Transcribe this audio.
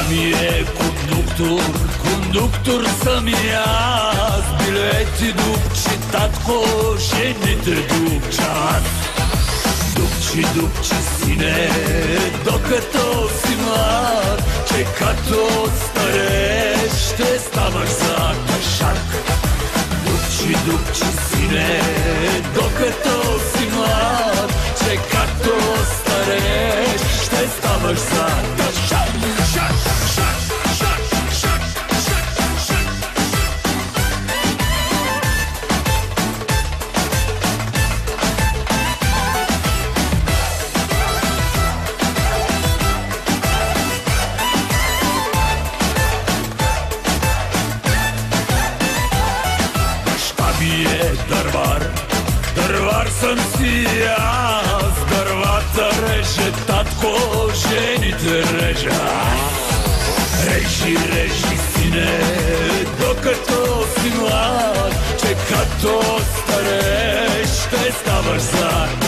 ми е кондуктор съм и аз. Билети дупчи, татко, жените дупча аз. Дупчи, сине, докато си млад, че като стареш ще ставаш за кашак. Дупчи, сине, докато си млад, че като стареш ще ставаш за кашак. Дървар съм си аз, дървата реже татко, жените реже аз. Режи, сине, докато си млад, че като стареш ще ставаш за